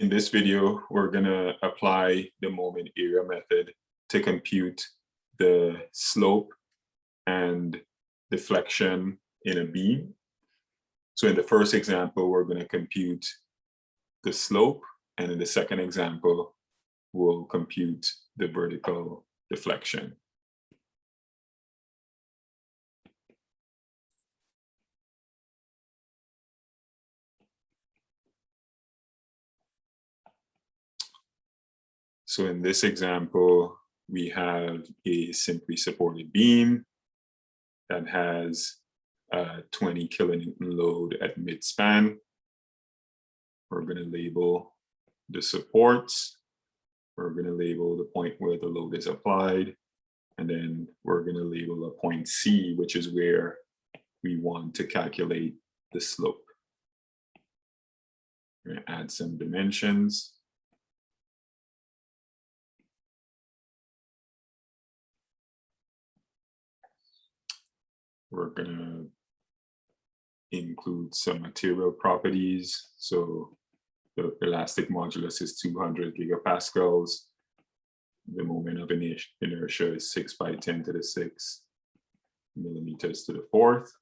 In this video, we're going to apply the moment area method to compute the slope and deflection in a beam. So in the first example, we're going to compute the slope, and in the second example, we'll compute the vertical deflection. So in this example, we have a simply supported beam that has a 20 kilonewton load at midspan. We're going to label the supports. We're going to label the point where the load is applied. And then we're going to label a point C, which is where we want to calculate the slope. We're going to add some dimensions. We're going to include some material properties. So the elastic modulus is 200 gigapascals. The moment of inertia is 6 by 10 to the 6 millimeters to the fourth.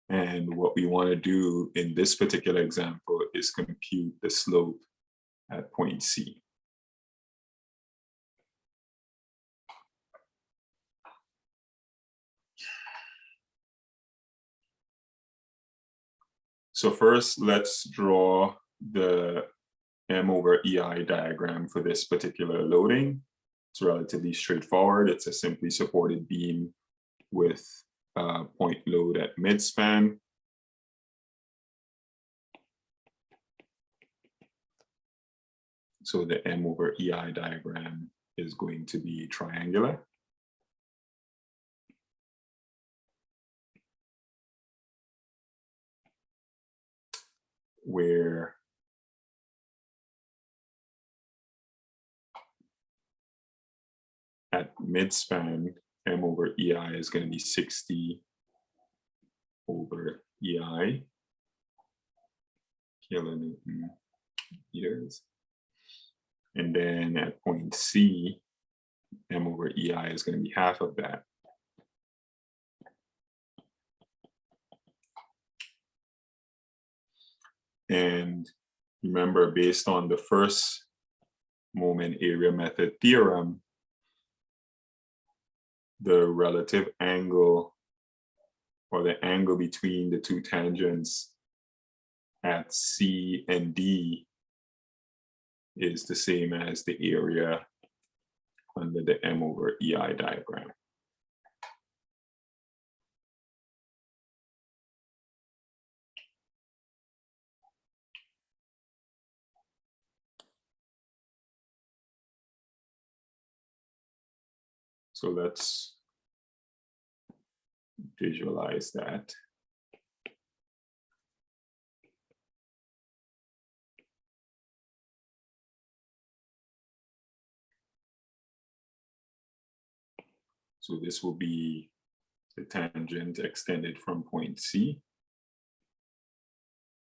And what we want to do in this particular example is compute the slope at point C. So first, let's draw the M over EI diagram for this particular loading. It's relatively straightforward. It's a simply supported beam with a point load at midspan. So the M over EI diagram is going to be triangular. Where at midspan, M over EI is going to be 60 over EI kilonewton meters. And then at point C, M over EI is going to be half of that. And remember, based on the first moment area method theorem, the relative angle or the angle between the two tangents at C and D is the same as the area under the M over EI diagram. So let's visualize that. So this will be the tangent extended from point C.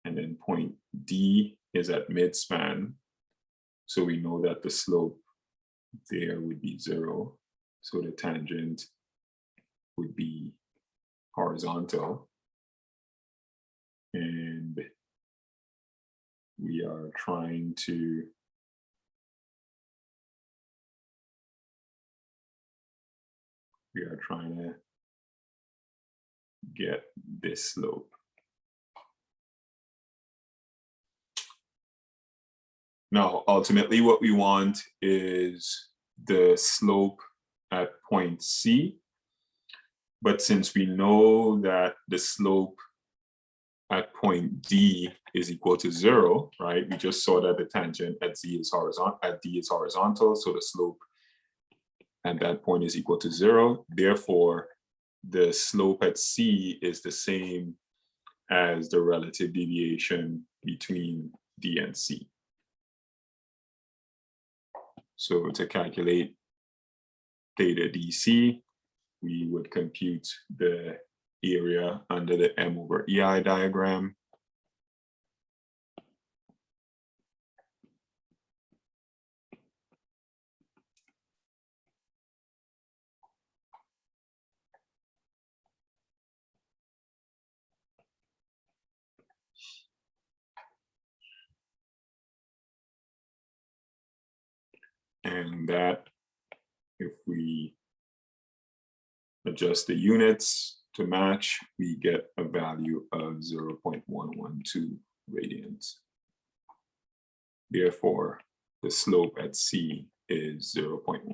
And then point D is at midspan. So we know that the slope there would be 0. So the tangent would be horizontal. And we are trying to get this slope. Now, ultimately, what we want is the slope at point C. But since we know that the slope at point D is equal to 0, right? We just saw that the tangent at D is horizontal, so the slope at that point is equal to 0. Therefore, the slope at C is the same as the relative deviation between D and C. So to calculate theta DC, we would compute the area under the M over EI diagram. And that, if we adjust the units to match, we get a value of 0.112 radians. Therefore, the slope at C is 0.112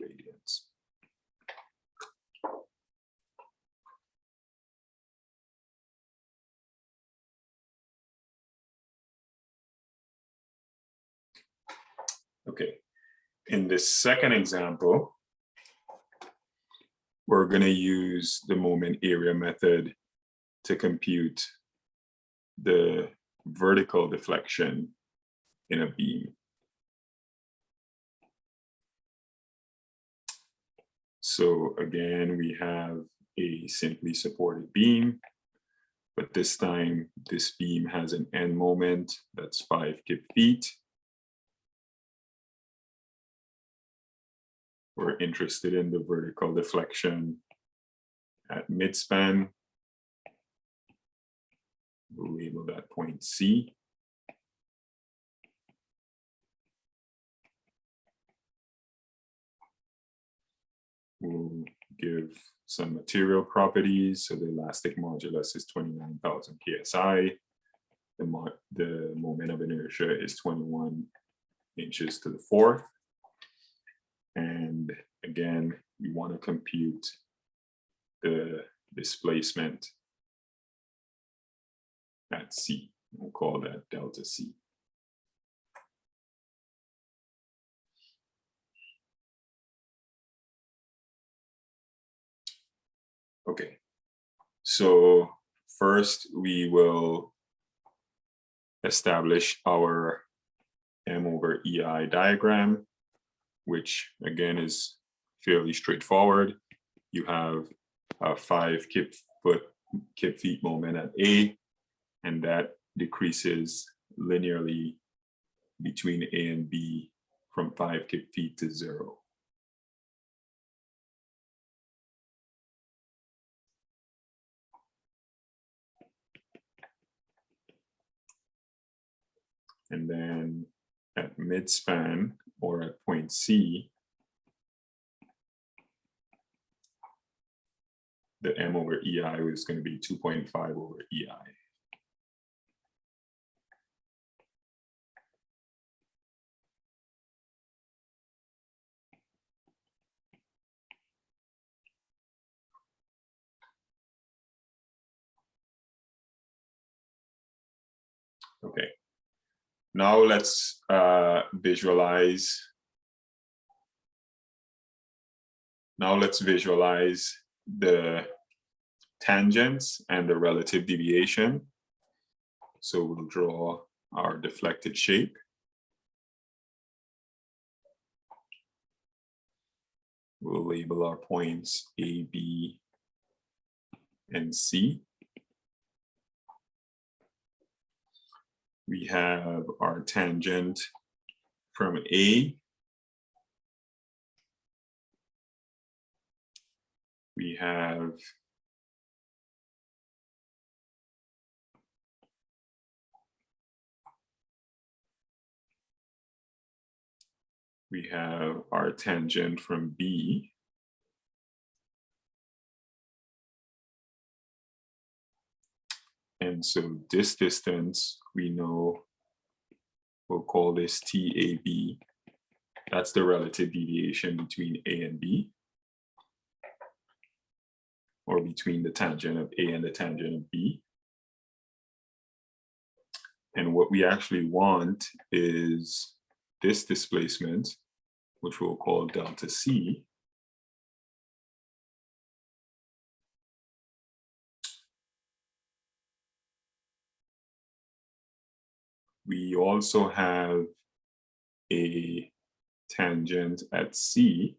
radians. Okay, in this second example, we're going to use the moment area method to compute the vertical deflection in a beam. So again, we have a simply supported beam, but this time this beam has an end moment that's 5 kip feet. We're interested in the vertical deflection at midspan. We'll label that point C. We'll give some material properties. So the elastic modulus is 29,000 psi. The moment of inertia is 21 inches to the fourth. And again, we want to compute the displacement at C. We'll call that delta C. Okay, so first we will establish our M over EI diagram, which again is fairly straightforward. You have a 5 kip feet moment at A, and that decreases linearly between A and B from 5 kip feet to 0. And then at midspan, or at point C, the M over EI is going to be 2.5 over EI. Okay, now let's visualize. Now let's visualize the tangents and the relative deviation. So we'll draw our deflected shape. We'll label our points A, B, and C. We have our tangent from A. We have our tangent from B. And so this distance, we know, we'll call this TAB. That's the relative deviation between A and B, or between the tangent of A and the tangent of B. And what we actually want is this displacement, which we'll call delta C. We also have a tangent at C.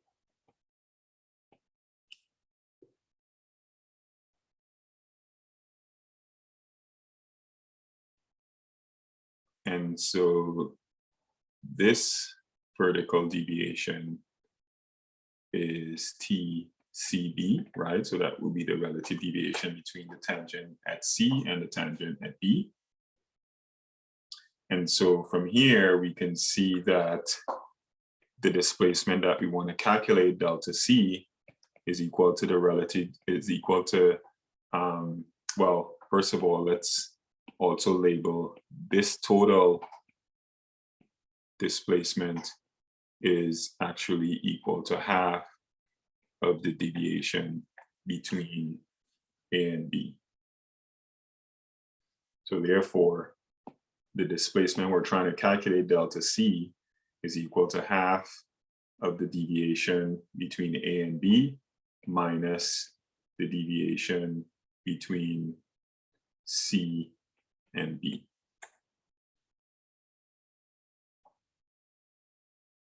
And so this vertical deviation is TCB, right? So that will be the relative deviation between the tangent at C and the tangent at B. And so from here, we can see that the displacement that we want to calculate, delta C, is equal to the relative, is equal to, well, first of all, let's also label this total displacement is actually equal to half of the deviation between A and B. So therefore, the displacement we're trying to calculate, delta C, is equal to half of the deviation between A and B minus the deviation between C and B.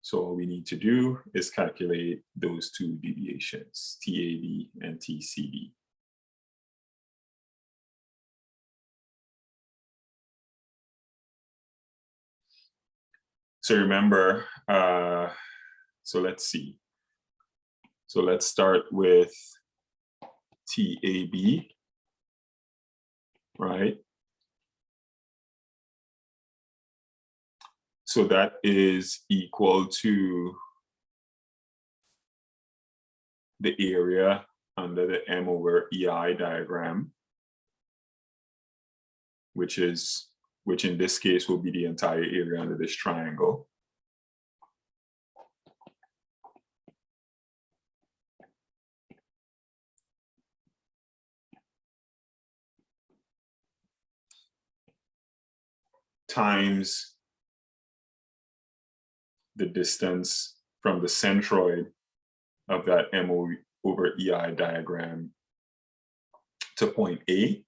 So all we need to do is calculate those two deviations, TAB and TCB. So remember, so let's see. So let's start with TAB, right? So that is equal to the area under the M over EI diagram, which in this case will be the entire area under this triangle. Times the distance from the centroid of that M over EI diagram to point A,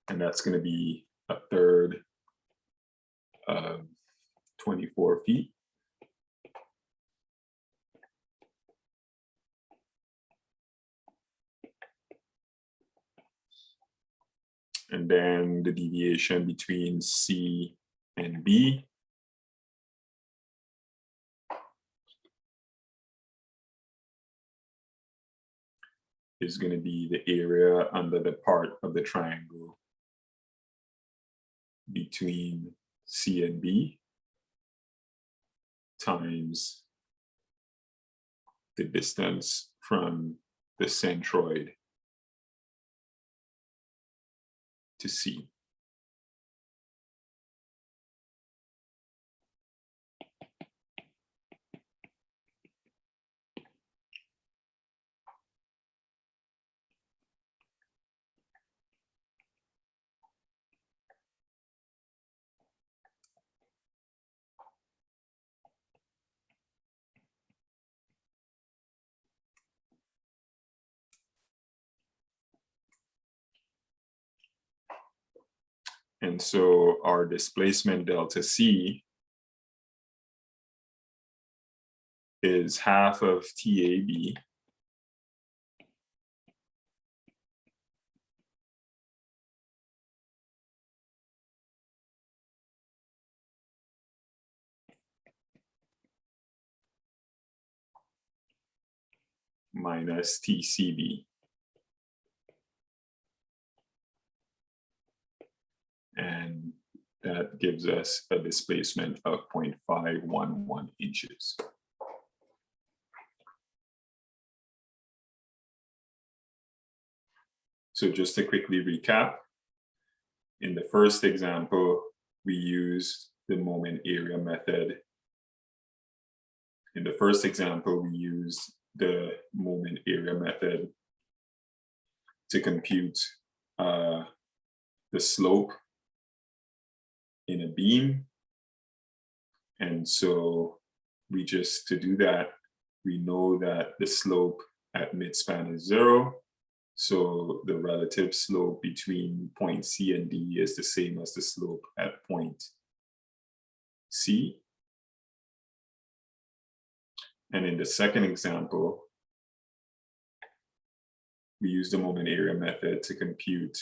and that's going to be a third of 24 feet. And then the deviation between C and B is going to be the area under the part of the triangle between C and B times the distance from the centroid to C. And so our displacement delta C is half of TAB minus TCB. And that gives us a displacement of 0.511 inches. So just to quickly recap, in the first example, we used the moment area method. In the first example, we used the moment area method to compute the slope in a beam. And so to do that, we know that the slope at midspan is 0. So the relative slope between point C and D is the same as the slope at point C. And in the second example, we use the moment area method to compute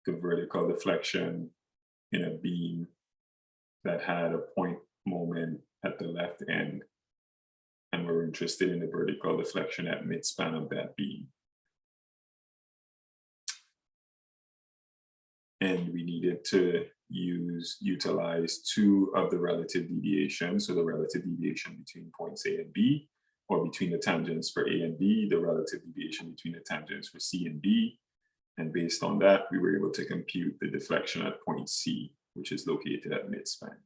the vertical deflection in a beam that had a point moment at the left end. And we're interested in the vertical deflection at midspan of that beam. And we needed to utilize 2 of the relative deviation. So the relative deviation between points A and B, or between the tangents for A and B, the relative deviation between the tangents for C and B. And based on that, we were able to compute the deflection at point C, which is located at midspan.